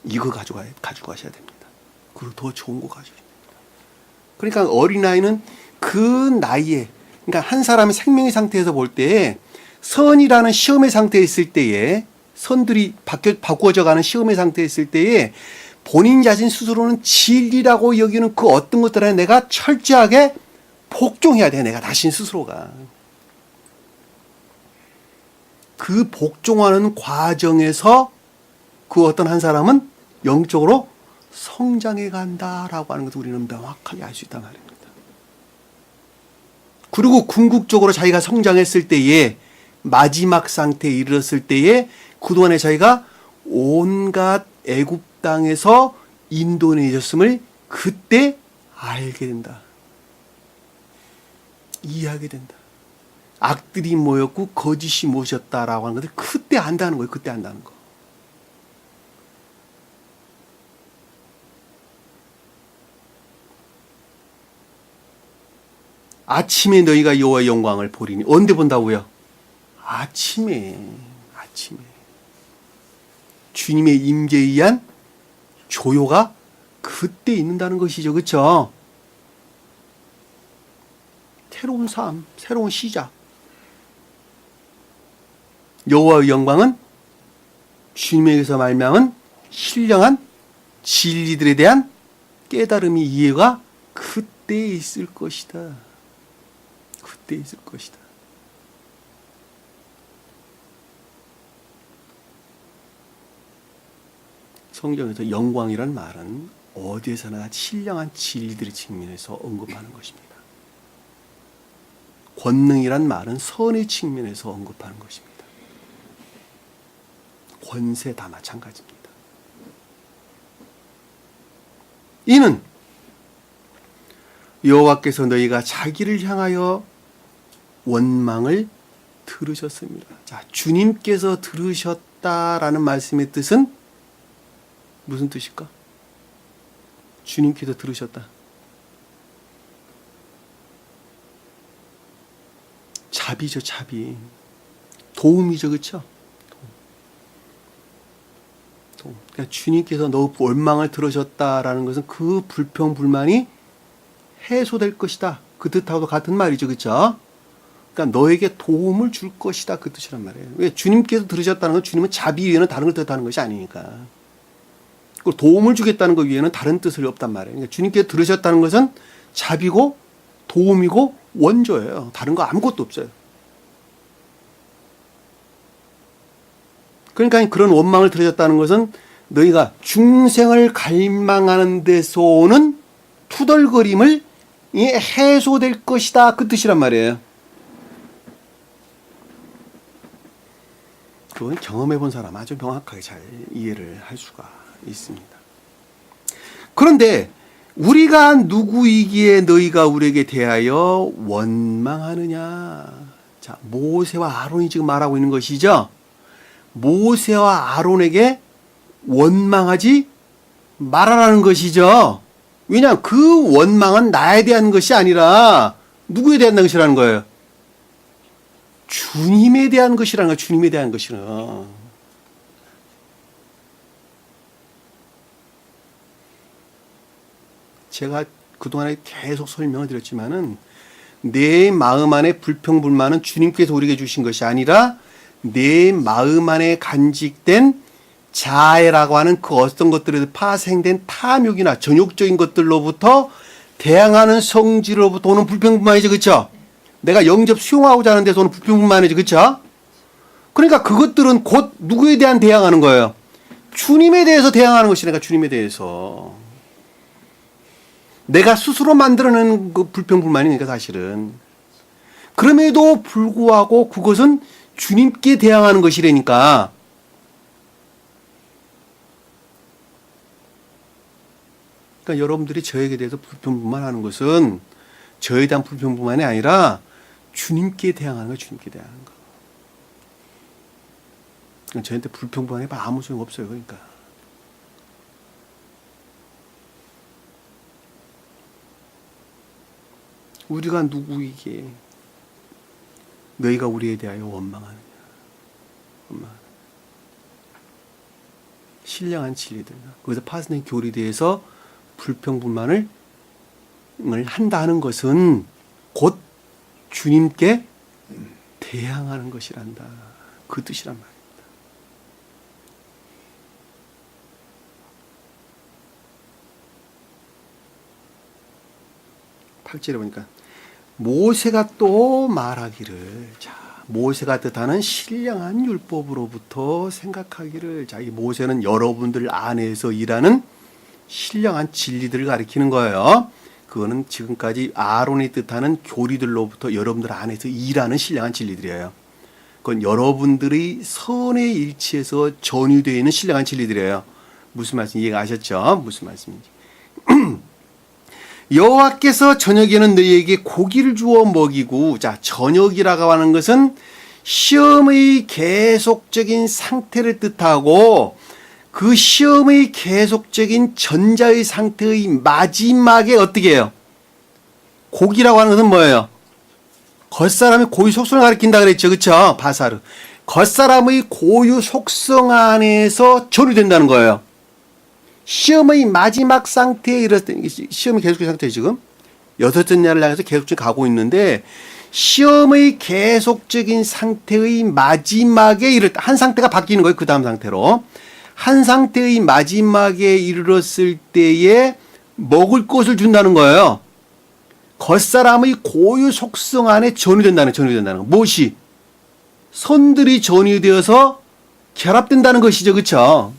S1: 이거 가지고 가셔야 됩니다. 그리고 더 좋은 거 가져야 됩니다. 그러니까 어린아이는 그 나이에, 그러니까 한 사람의 생명의 상태에서 볼 때에 선이라는 시험의 상태에 있을 때에, 선들이 바꾸어져 가는 시험의 상태에 있을 때에 본인 자신 스스로는 진리라고 여기는 그 어떤 것들에 내가 철저하게 복종해야 돼. 내가 자신 스스로가. 그 복종하는 과정에서 그 어떤 한 사람은 영적으로 성장해 간다라고 하는 것을 우리는 명확하게 알 수 있단 말입니다. 그리고 궁극적으로 자기가 성장했을 때에 마지막 상태에 이르렀을 때에 그동안에 자기가 온갖 애굽 땅에서 인도내졌음을 그때 알게 된다. 이해하게 된다. 악들이 모였고 거짓이 모셨다라고 하는 것을 그때 안다는 거예요. 그때 안다는 거. 아침에 너희가 여호와의 영광을 보리니. 언제 본다고요? 아침에. 주님의 임재에 의한 조요가 그때 있는다는 것이죠. 그렇죠? 새로운 삶, 새로운 시작. 여호와의 영광은 주님에게서 말미암은 신령한 진리들에 대한 깨달음이 이해가 그때 있을 것이다. 그때 있을 것이다. 성경에서 영광이란 말은 어디에서나 신령한 진리들의 측면에서 언급하는 것입니다. 권능이란 말은 선의 측면에서 언급하는 것입니다. 권세 다 마찬가지입니다. 이는 여호와께서 너희가 자기를 향하여 원망을 들으셨습니다. 자, 주님께서 들으셨다라는 말씀의 뜻은 무슨 뜻일까? 주님께서 들으셨다. 자비죠, 자비. 도움이죠, 그렇죠? 도움. 그러니까 주님께서 너 원망을 들으셨다라는 것은 그 불평 불만이 해소될 것이다. 그 뜻하고도 같은 말이죠, 그렇죠? 그러니까 너에게 도움을 줄 것이다, 그 뜻이란 말이에요. 왜? 주님께서 들으셨다는 건 주님은 자비 위에는 다른 걸 뜻하는 것이 아니니까. 그리고 도움을 주겠다는 것 위에는 다른 뜻이 없단 말이에요. 그러니까 주님께서 들으셨다는 것은 자비고 도움이고 원조예요. 다른 거 아무것도 없어요. 그러니까 그런 원망을 들으셨다는 것은 너희가 중생을 갈망하는 데서 오는 투덜거림을 해소될 것이다, 그 뜻이란 말이에요. 그건 경험해 본 사람 아주 명확하게 잘 이해를 할 수가 있습니다. 그런데 우리가 누구이기에 너희가 우리에게 대하여 원망하느냐? 자, 모세와 아론이 지금 말하고 있는 것이죠. 모세와 아론에게 원망하지 말아라는 것이죠. 왜냐하면 그 원망은 나에 대한 것이 아니라 누구에 대한 것이라는 거예요? 주님에 대한 것이라는 거예요. 주님에 대한 것이라. 제가 그동안에 계속 설명을 드렸지만은 내 마음 안에 불평불만은 주님께서 우리에게 주신 것이 아니라 내 마음 안에 간직된 자애라고 하는 그 어떤 것들에서 파생된 탐욕이나 정욕적인 것들로부터 대항하는 성질로부터 오는 불평불만이죠. 그렇죠? 내가 영접 수용하고자 하는 데서 오는 불평불만이죠. 그렇죠? 그러니까 그것들은 곧 누구에 대한 대항하는 거예요? 주님에 대해서 대항하는 것이니까 주님에 대해서. 내가 스스로 만들어낸 그 불평불만이니까 사실은. 그럼에도 불구하고 그것은 주님께 대항하는 것이라니까. 그러니까 여러분들이 저에게 대해서 불평불만하는 것은 저에 대한 불평불만이 아니라 주님께 대항하는 거예요. 주님께 대항하는 거. 그러니까 저한테 불평불만이 아무 소용 없어요. 그러니까. 우리가 누구이기에 너희가 우리에 대하여 원망하느냐. 신령한 진리들. 거기서 파생된 교리에 대해서 불평불만을 한다는 것은 곧 주님께 대항하는 것이란다. 그 뜻이란 말입니다. 8절에 보니까 모세가 또 말하기를, 자, 모세가 뜻하는 신령한 율법으로부터 생각하기를. 자, 이 모세는 여러분들 안에서 일하는 신령한 진리들을 가리키는 거예요. 그거는 지금까지 아론이 뜻하는 교리들로부터 여러분들 안에서 일하는 신령한 진리들이에요. 그건 여러분들의 선의 일치에서 전유되어 있는 신령한 진리들이에요. 무슨 말씀 이해가 아셨죠? 무슨 말씀인지. 여호와께서 저녁에는 너희에게 고기를 주어 먹이고, 자, 저녁이라고 하는 것은 시험의 계속적인 상태를 뜻하고, 그 시험의 계속적인 전자의 상태의 마지막에 어떻게 해요? 고기라고 하는 것은 뭐예요? 겉사람의 고유 속성을 가리킨다 그랬죠. 그렇죠? 바사르. 겉사람의 고유 속성 안에서 전유된다는 거예요. 시험의 마지막 상태에 이르렀을 때, 시험이 계속적인 상태에 지금 여섯째 날을 향해서 계속적인 가고 있는데, 시험의 계속적인 상태의 마지막에 이를 때, 한 상태가 바뀌는 거예요. 그 다음 상태로. 한 상태의 마지막에 이르렀을 때에 먹을 것을 준다는 거예요. 겉사람의 고유 속성 안에 전유된다는 거. 무엇이? 선들이 전유되어서 결합된다는 것이죠. 그렇죠?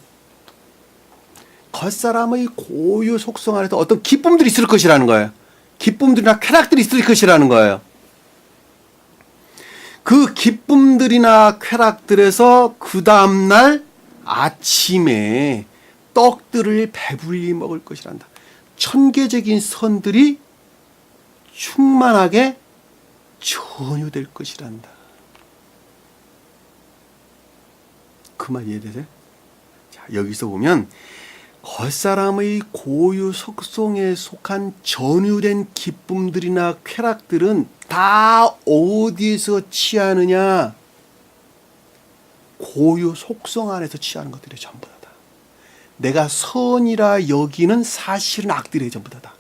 S1: 겉사람의 고유 속성 안에서 어떤 기쁨들이 있을 것이라는 거예요. 기쁨들이나 쾌락들이 있을 것이라는 거예요. 그 기쁨들이나 쾌락들에서 그 다음날 아침에 떡들을 배불리 먹을 것이란다. 천계적인 선들이 충만하게 전유될 것이란다. 그 말 이해되세요? 자, 여기서 보면 겉사람의 고유 속성에 속한 전유된 기쁨들이나 쾌락들은 다 어디에서 취하느냐? 고유 속성 안에서 취하는 것들이 전부 다. 내가 선이라 여기는 사실은 악들이 전부 다.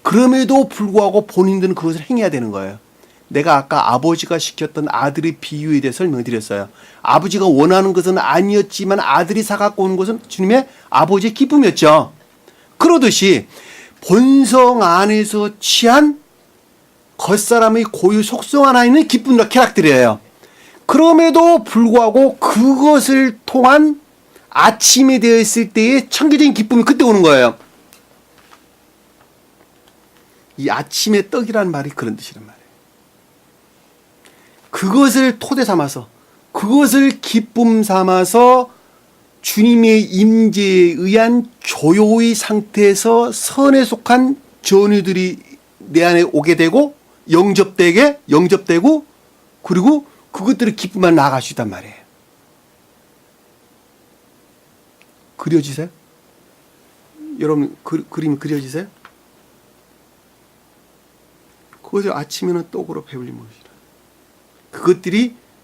S1: 그럼에도 불구하고 본인들은 그것을 행해야 되는 거예요. 내가 아까 아버지가 시켰던 아들의 비유에 대해 설명드렸어요. 아버지가 원하는 것은 아니었지만 아들이 사갖고 온 것은 주님의 아버지의 기쁨이었죠. 그러듯이 본성 안에서 취한 겉사람의 고유 속성 안에 있는 기쁨과 쾌락들이에요. 그럼에도 불구하고 그것을 통한 아침이 되었을 때의 천개적인 기쁨이 그때 오는 거예요. 이 아침의 떡이라는 말이 그런 뜻이란 말이에요. 그것을 토대 삼아서, 그것을 기쁨 삼아서 주님의 임재에 의한 조효의 상태에서 선에 속한 전유들이 내 안에 오게 되고 영접되고 그리고 그것들을 기쁨만 나아갈 수 있단 말이에요. 그려지세요? 여러분 그림 그려지세요? 그것을 아침에는 떡으로 배불리 먹으시라.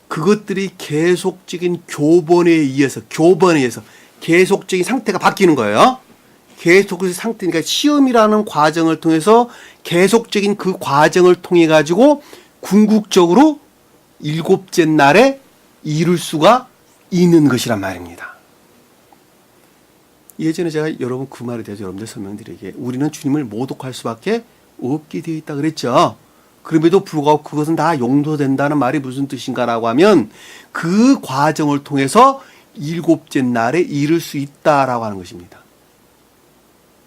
S1: 그것들이 계속적인 교본에 의해서 계속적인 상태가 바뀌는 거예요. 계속적인 상태, 그러니까 시험이라는 과정을 통해서 계속적인 그 과정을 통해 가지고 궁극적으로 일곱째 날에 이룰 수가 있는 것이란 말입니다. 예전에 제가 여러분 그 말에 대해서 여러분들 설명드리기에 우리는 주님을 모독할 수밖에 없게 되어 있다 그랬죠. 그럼에도 불구하고 그것은 다 용서된다는 말이 무슨 뜻인가라고 하면 그 과정을 통해서 일곱째 날에 이룰 수 있다라고 하는 것입니다.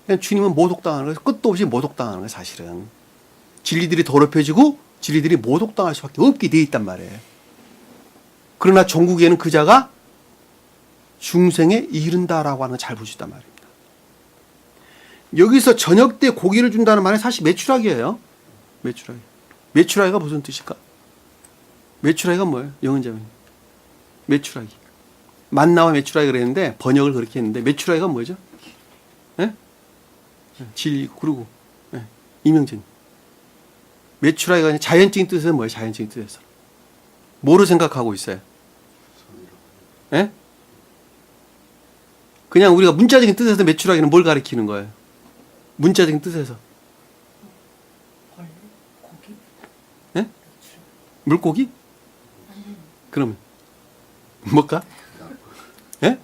S1: 그냥 주님은 모독당하는 거예요. 끝도 없이 모독당하는 거예요. 사실은. 진리들이 더럽혀지고 진리들이 모독당할 수밖에 없게 되어 있단 말이에요. 그러나 종국에는 그 자가 중생에 이른다라고 하는 걸 잘 보시단 말입니다. 여기서 저녁 때 고기를 준다는 말은 사실 메추라기예요. 메추라기가 무슨 뜻일까? 메추라기가 뭐예요? 영은자매님. 메추라기. 만나와 메추라기 그랬는데 번역을 그렇게 했는데 메추라기가 뭐죠? 예? 진리 그리고 예. 이명진. 메추라기가 아니라 자연적인 뜻은 뭐예요? 자연적인 뜻에서. 뭐로 생각하고 있어요? 예? 그냥 우리가 문자적인 뜻에서 메추라기는 뭘 가리키는 거예요? 문자적인 뜻에서.
S3: 고기?
S1: 예? 물고기? 그러면 뭘까? 예?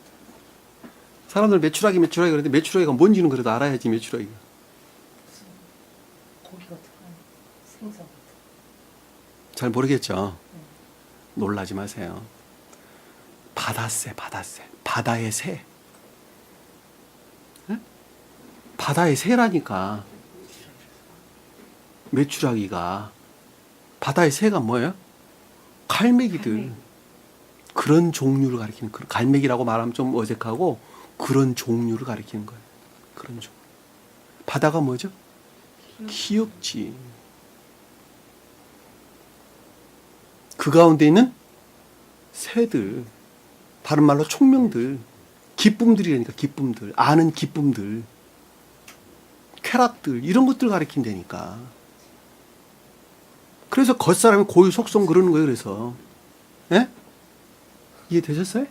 S1: 사람들 메추라기 그러는데 메추라기가 뭔지는 그래도 알아야지. 메추라기가
S3: 고기 같은 거 생선 같은
S1: 잘 모르겠죠. 놀라지 마세요. 바다새, 바다새. 바다의 새. 네? 바다의 새라니까. 메추라기가. 바다의 새가 뭐예요? 갈매기들. 그런 종류를 가리키는, 갈매기라고 말하면 좀 어색하고, 그런 종류를 가리키는 거예요. 그런 종류. 바다가 뭐죠? 기억지. 그 가운데 있는 새들, 다른 말로 총명들, 기쁨들이라니까, 기쁨들, 아는 기쁨들, 쾌락들, 이런 것들 가리킨다니까. 그래서 겉사람이 고유 속성 그러는 거예요, 그래서. 예? 이해되셨어요?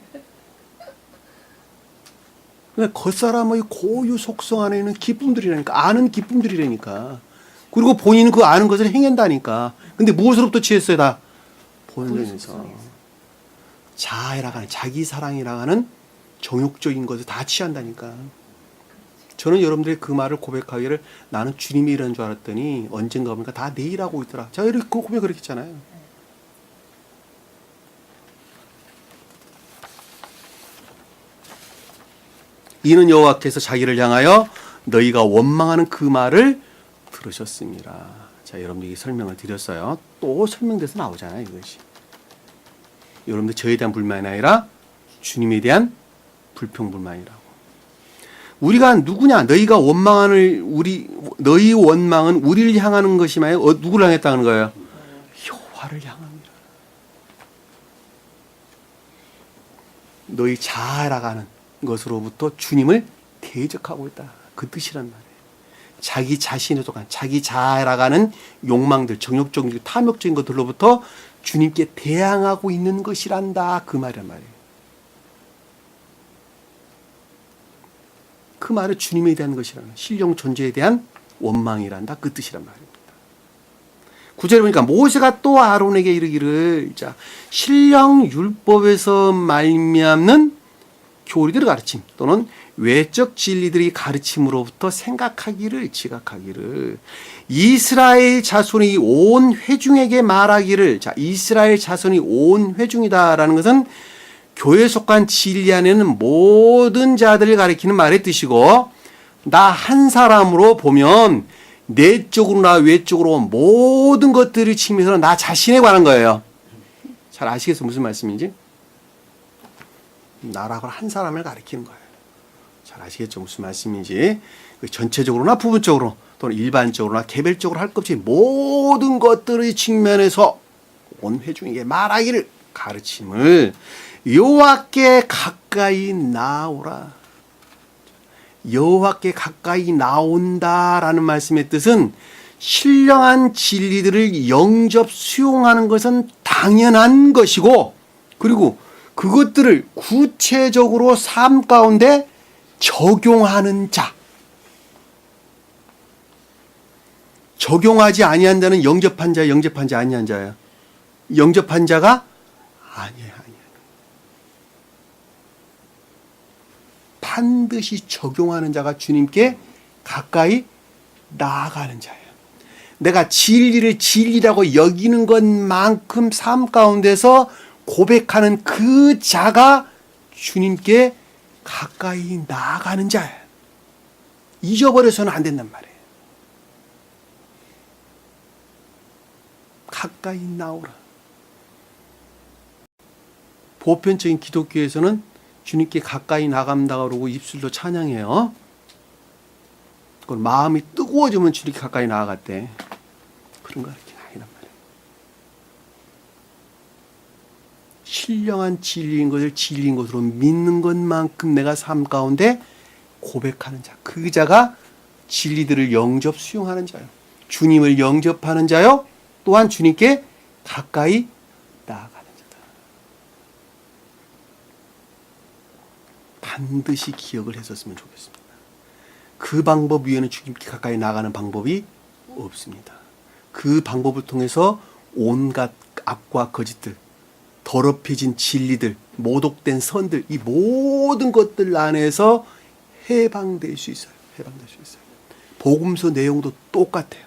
S1: 겉사람의 고유 속성 안에 있는 기쁨들이라니까, 아는 기쁨들이라니까. 그리고 본인은 그 아는 것을 행한다니까. 근데 무엇으로부터 취했어요, 다? 본성에서. 자아라고 하는, 자기 사랑이라고 하는 정욕적인 것을 다 취한다니까. 저는 여러분들의 그 말을 고백하기를 나는 주님이 이런 줄 알았더니 언젠가 보니까 다 내일하고 있더라. 제가 이렇게 고백 그렇게 했잖아요. 이는 여호와께서 자기를 향하여 너희가 원망하는 그 말을 들으셨습니다. 자, 여러분들에게 설명을 드렸어요. 또 설명돼서 나오잖아요, 이것이. 여러분들 저에 대한 불만이 아니라 주님에 대한 불평불만이라고. 우리가 누구냐? 너희가 원망하는 너희 원망은 우리를 향하는 것이마요. 누구를 향했다는 거예요? 여호와를 향합니다. 너희 자아라가는 것으로부터 주님을 대적하고 있다. 그 뜻이란 말이에요. 자기 자신에 속한 자기 자아라가는 욕망들, 정욕적인, 탐욕적인 것들로부터 주님께 대항하고 있는 것이란다. 그 말이란 말이에요. 그 말은 주님에 대한 것이라는, 신령 존재에 대한 원망이란다. 그 뜻이란 말입니다. 9절에 보니까 모세가 또 아론에게 이르기를, 자, 신령 율법에서 말미암는 교리들의 가르침 또는 외적 진리들의 가르침으로부터 생각하기를, 지각하기를, 이스라엘 자손이 온 회중에게 말하기를. 자, 이스라엘 자손이 온 회중이다라는 것은 교회에 속한 진리 안에는 모든 자들을 가리키는 말의 뜻이고, 나 한 사람으로 보면 내적으로나 외적으로 모든 것들을 측면에서 나 자신에 관한 거예요. 잘 아시겠어요? 무슨 말씀인지? 나라고 한 사람을 가리키는 거예요. 잘 아시겠죠? 무슨 말씀인지. 전체적으로나 부분적으로 또는 일반적으로나 개별적으로 할 것 없이 모든 것들의 측면에서 온 회중에게 말하기를, 가르침을 여호와께 가까이 나오라. 여호와께 가까이 나온다라는 말씀의 뜻은 신령한 진리들을 영접 수용하는 것은 당연한 것이고, 그리고 그것들을 구체적으로 삶 가운데 적용하는 자. 적용하지 아니한 자는 영접한 자, 영접한 자 아니한 자예요. 영접한 자가 아니에요. 반드시 적용하는 자가 주님께 가까이 나아가는 자예요. 내가 진리를 진리라고 여기는 것만큼 삶 가운데서 고백하는 그 자가 주님께 가까이 나아가는 자예요. 잊어버려서는 안 된단 말이에요. 가까이 나오라. 보편적인 기독교에서는 주님께 가까이 나간다고 그러고 입술로 찬양해요. 그건 마음이 뜨거워지면 주님께 가까이 나아갔대. 그런 거 이렇게 아니란 말이에요. 신령한 진리인 것을 진리인 것으로 믿는 것만큼 내가 삶 가운데 고백하는 자. 그 자가 진리들을 영접 수용하는 자요. 주님을 영접하는 자요. 또한 주님께 가까이 나아가는 자다. 반드시 기억을 했었으면 좋겠습니다. 그 방법 위에는 주님께 가까이 나가는 방법이 없습니다. 그 방법을 통해서 온갖 악과 거짓들, 더럽혀진 진리들, 모독된 선들, 이 모든 것들 안에서 해방될 수 있어요. 해방될 수 있어요. 복음서 내용도 똑같아요.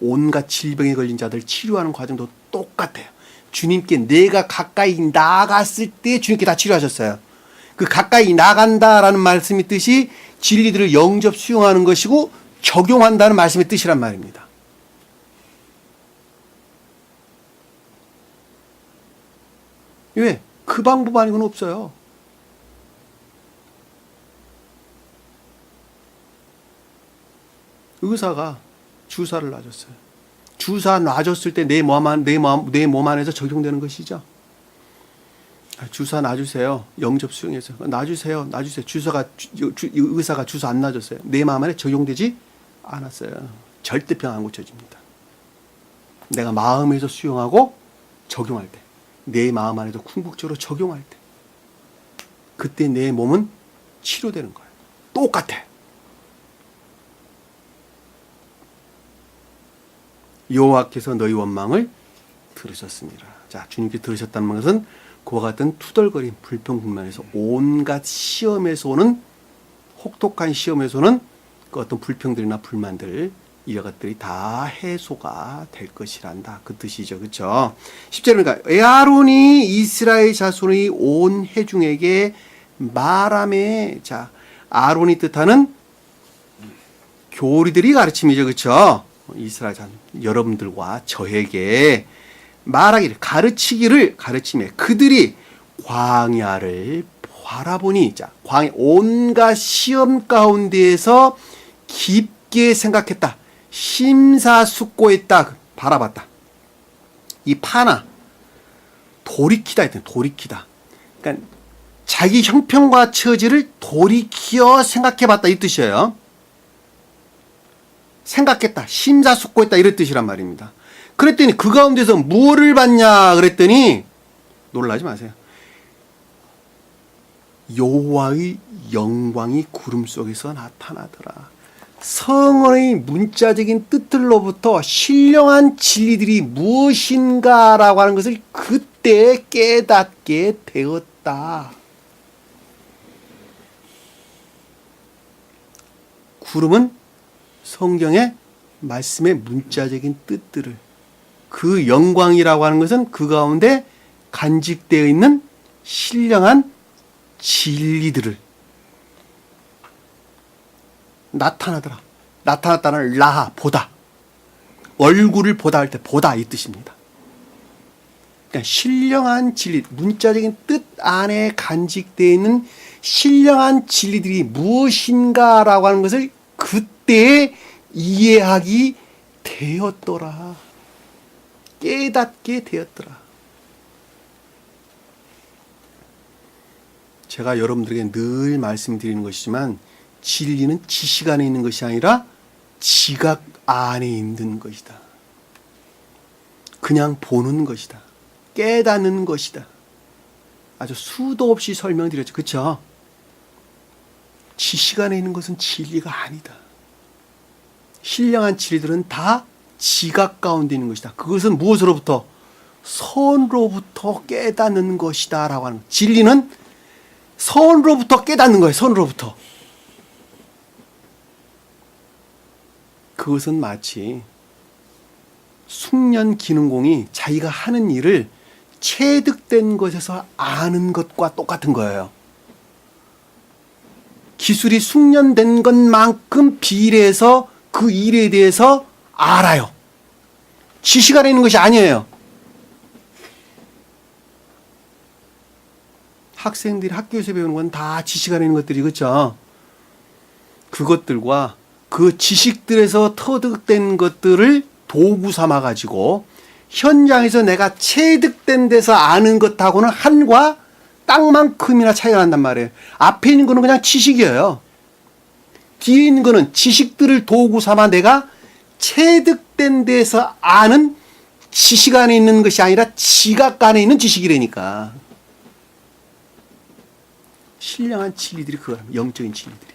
S1: 온갖 질병에 걸린 자들 치료하는 과정도 똑같아요. 주님께 내가 가까이 나갔을 때 주님께 다 치료하셨어요. 그 가까이 나간다라는 말씀의 뜻이 진리들을 영접 수용하는 것이고 적용한다는 말씀의 뜻이란 말입니다. 왜? 그 방법 아니고는 없어요. 의사가 주사를 놔줬어요. 주사 놔줬을 때 내 몸 안에서 적용되는 것이죠. 주사 놔주세요. 영접 수용해서 놔주세요. 의사가 주사 안 놔줬어요. 내 마음 안에 적용되지 않았어요. 절대 병 안 고쳐집니다. 내가 마음에서 수용하고 적용할 때, 내 마음 안에도 궁극적으로 적용할 때, 그때 내 몸은 치료되는 거예요. 똑같아. 여호와께서 너희 원망을 들으셨습니다. 자, 주님께 들으셨다는 것은 그와 같은 투덜거림, 불평불만에서 온갖 시험에서 오는 혹독한 시험에서 오는 그 어떤 불평들이나 불만들, 이런 것들이 다 해소가 될 것이란다. 그 뜻이죠. 그렇죠? 10절입니다. 아론이 이스라엘 자손의 온 회중에게 말하매, 자, 아론이 뜻하는 교리들이 가르침이죠. 그렇죠? 이스라엘 자손 여러분들과 저에게 말하기를, 가르치매 그들이 광야를 바라보니, 자, 광야 온갖 시험 가운데에서 깊게 생각했다. 심사숙고했다. 바라봤다. 이 파나 돌이키다 했더니 돌이키다. 그러니까 자기 형편과 처지를 돌이켜 생각해봤다 이 뜻이에요. 생각했다, 심사숙고했다 이런 뜻이란 말입니다. 그랬더니 그 가운데서 무엇을 봤냐 그랬더니 놀라지 마세요. 여호와의 영광이 구름 속에서 나타나더라. 성언의 문자적인 뜻들로부터 신령한 진리들이 무엇인가라고 하는 것을 그때 깨닫게 되었다. 구름은 성경의 말씀의 문자적인 뜻들을, 그 영광이라고 하는 것은 그 가운데 간직되어 있는 신령한 진리들을 나타나더라. 나타났다는 라하, 보다. 얼굴을 보다 할 때 보다 이 뜻입니다. 그러니까 신령한 진리, 문자적인 뜻 안에 간직되어 있는 신령한 진리들이 무엇인가라고 하는 것을 그때 이해하기 되었더라. 깨닫게 되었더라. 제가 여러분들에게 늘 말씀드리는 것이지만 진리는 지식 안에 있는 것이 아니라 지각 안에 있는 것이다. 그냥 보는 것이다. 깨닫는 것이다. 아주 수도 없이 설명드렸죠. 그렇죠? 지식 안에 있는 것은 진리가 아니다. 신령한 진리들은 다 지각 가운데 있는 것이다. 그것은 무엇으로부터? 선으로부터 깨닫는 것이다 라고 하는, 진리는 선으로부터 깨닫는 거예요. 선으로부터. 그것은 마치 숙련기능공이 자기가 하는 일을 체득된 것에서 아는 것과 똑같은 거예요. 기술이 숙련된 것만큼 비례해서 그 일에 대해서 알아요. 지식 안에 있는 것이 아니에요. 학생들이 학교에서 배우는 건 다 지식 안에 있는 것들이, 그렇죠? 그것들과 그 지식들에서 터득된 것들을 도구 삼아 가지고 현장에서 내가 체득된 데서 아는 것하고는 한과 땅만큼이나 차이가 난단 말이에요. 앞에 있는 거는 그냥 지식이에요. 뒤에 있는 거는 지식들을 도구 삼아 내가 체득된 데서 아는 지식 안에 있는 것이 아니라 지각 안에 있는 지식이라니까. 신령한 진리들이 그거랍니다. 영적인 진리들이.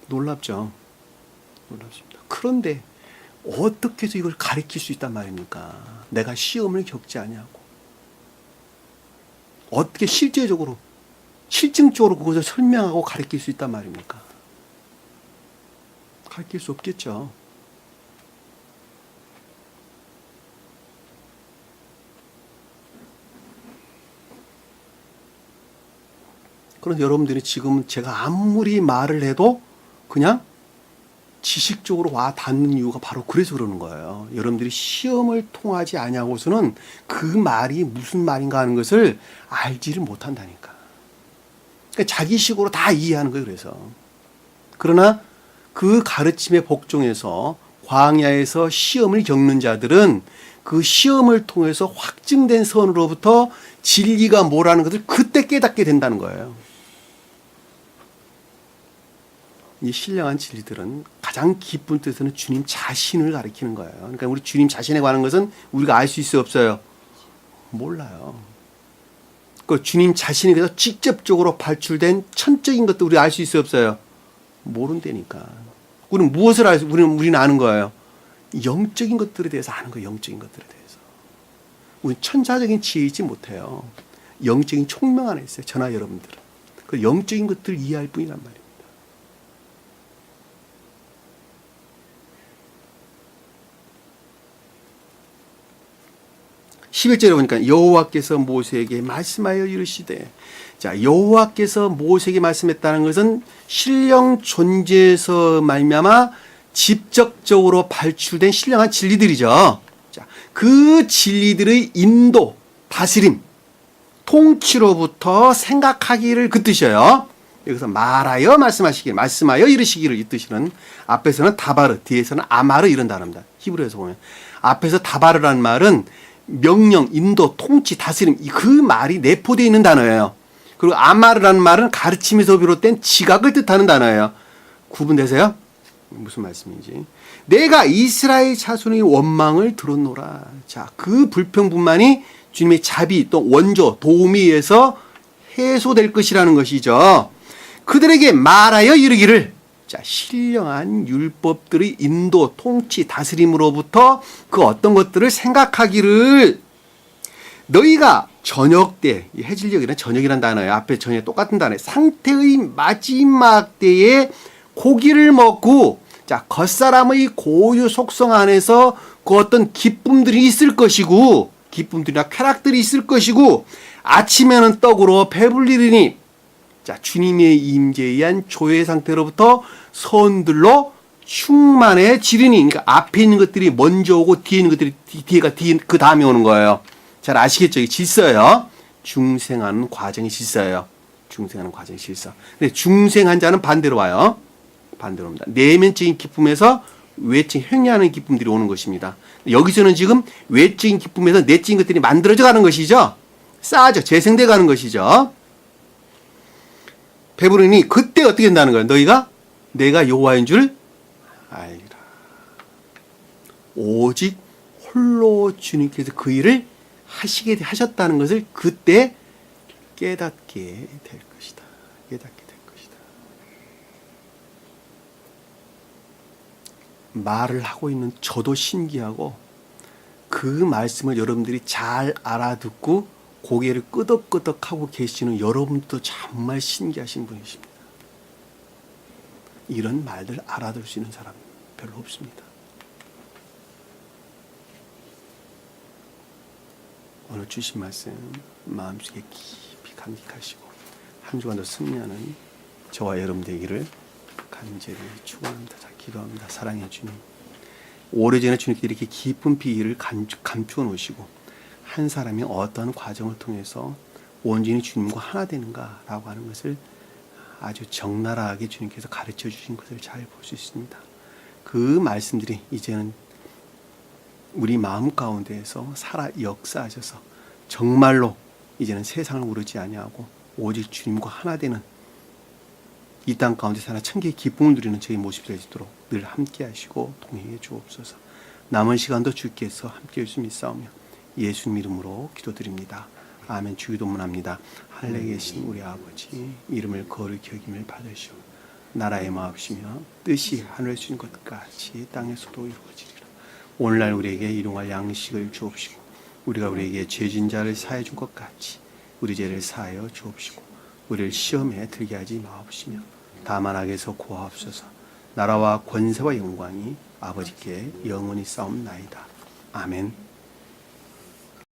S1: 놀랍죠? 놀랍습니다. 그런데 어떻게 해서 이걸 가르칠 수 있단 말입니까? 내가 시험을 겪지 아니하고 어떻게 실제적으로 실증적으로 그것을 설명하고 가르칠 수 있단 말입니까? 가르칠 수 없겠죠. 그런데 여러분들이 지금 제가 아무리 말을 해도 그냥 지식적으로 와 닿는 이유가 바로 그래서 그러는 거예요. 여러분들이 시험을 통하지 아니하고서는 그 말이 무슨 말인가 하는 것을 알지를 못한다니까. 그러니까 자기식으로 다 이해하는 거예요. 그래서. 그러나 그 가르침에 복종해서 광야에서 시험을 겪는 자들은 그 시험을 통해서 확증된 선으로부터 진리가 뭐라는 것을 그때 깨닫게 된다는 거예요. 이 신령한 진리들은 가장 깊은 뜻에서는 주님 자신을 가리키는 거예요. 그러니까 우리 주님 자신에 관한 것은 우리가 알 수 있어요, 없어요? 몰라요. 그 주님 자신에게서 직접적으로 발출된 천적인 것도 우리가 알 수 있어요, 없어요? 모른다니까. 우리는 무엇을 알수? 우리는 아는 거예요. 영적인 것들에 대해서 아는 거예요. 영적인 것들에 대해서. 우리는 천사적인 지혜 있지 못해요. 영적인 총명 안에 있어요. 저나 여러분들은. 그 영적인 것들을 이해할 뿐이란 말이에요. 11절에 보니까 여호와께서 모세에게 말씀하여 이르시되, 자, 여호와께서 모세에게 말씀했다는 것은 신령 존재에서 말미암아 직접적으로 발출된 신령한 진리들이죠. 자, 그 진리들의 인도, 다스림, 통치로부터 생각하기를 그 뜻이에요. 여기서 말하여 말씀하시기를, 말씀하여 이르시기를 이 뜻이는 앞에서는 다바르, 뒤에서는 아마르 이런 단어입니다. 히브리어에서 보면 앞에서 다바르라는 말은 명령, 인도, 통치, 다스림 그 말이 내포되어 있는 단어예요. 그리고 아마르라는 말은 가르침에서 비롯된 지각을 뜻하는 단어예요. 구분되세요? 무슨 말씀인지. 내가 이스라엘 자손의 원망을 들었노라. 자, 그 불평분만이 주님의 자비 또 원조, 도움에 의해서 해소될 것이라는 것이죠. 그들에게 말하여 이르기를, 자, 신령한 율법들의 인도, 통치, 다스림으로부터 그 어떤 것들을 생각하기를, 너희가 저녁 때, 해질녘이란 저녁이란 단어예요. 앞에 저녁 똑같은 단어예요. 상태의 마지막 때에 고기를 먹고, 자, 겉사람의 고유 속성 안에서 그 어떤 기쁨들이 있을 것이고, 기쁨들이나 쾌락들이 있을 것이고, 아침에는 떡으로 배불리리니, 자, 주님의 임재에 의한 조회 상태로부터 선들로 충만해지리니, 그러니까 앞에 있는 것들이 먼저 오고 뒤에 있는 것들이 뒤에 그 다음에 오는 거예요. 잘 아시겠죠? 이 질서예요. 중생하는 과정이 질서예요. 중생하는 과정이 질서. 근데 중생한 자는 반대로 와요. 반대로 옵니다. 내면적인 기쁨에서 외적인 행위하는 기쁨들이 오는 것입니다. 여기서는 지금 외적인 기쁨에서 내적인 것들이 만들어져 가는 것이죠. 쌓아져 재생돼 가는 것이죠. 배부르니 그때 어떻게 된다는 거예요? 너희가 내가 여호와인 줄 알리라. 오직 홀로 주님께서 그 일을 하셨다는 것을 그때 깨닫게 될 것이다. 깨닫게 될 것이다. 말을 하고 있는 저도 신기하고, 그 말씀을 여러분들이 잘 알아듣고 고개를 끄덕끄덕하고 계시는 여러분도 정말 신기하신 분이십니다. 이런 말들 알아들 수 있는 사람 별로 없습니다. 오늘 주신 말씀 마음속에 깊이 간직하시고 한 주간도 승리하는 저와 여러분 되기를 간절히 축원합니다. 기도합니다. 사랑해 주님, 오래전에 주님께 이렇게 깊은 비밀을 감추어 놓으시고 한 사람이 어떤 과정을 통해서 온전히 주님과 하나 되는가라고 하는 것을 아주 적나라하게 주님께서 가르쳐 주신 것을 잘 볼 수 있습니다. 그 말씀들이 이제는 우리 마음 가운데에서 살아 역사하셔서 정말로 이제는 세상을 우르지 아니하고 오직 주님과 하나 되는 이 땅 가운데 살아 천국의 기쁨을 누리는 저희 모습이 될 수 있도록 늘 함께 하시고 동행해 주옵소서. 남은 시간도 주께서 함께 해 주시니 싸우며 예수님 이름으로 기도드립니다. 아멘. 주기도문합니다. 하늘에 계신 우리 아버지, 이름을 거룩히 여김을 받으시오. 나라의 마옵시며 뜻이 하늘에 주신 것 같이 땅에서도 이루어지리라. 오늘날 우리에게 일용할 양식을 주옵시고, 우리가 우리에게 죄진 자를 사해 준 것 같이 우리 죄를 사하여 주옵시고, 우리를 시험에 들게 하지 마옵시며 다만 악에서 구하옵소서. 나라와 권세와 영광이 아버지께 영원히 싸움나이다. 아멘.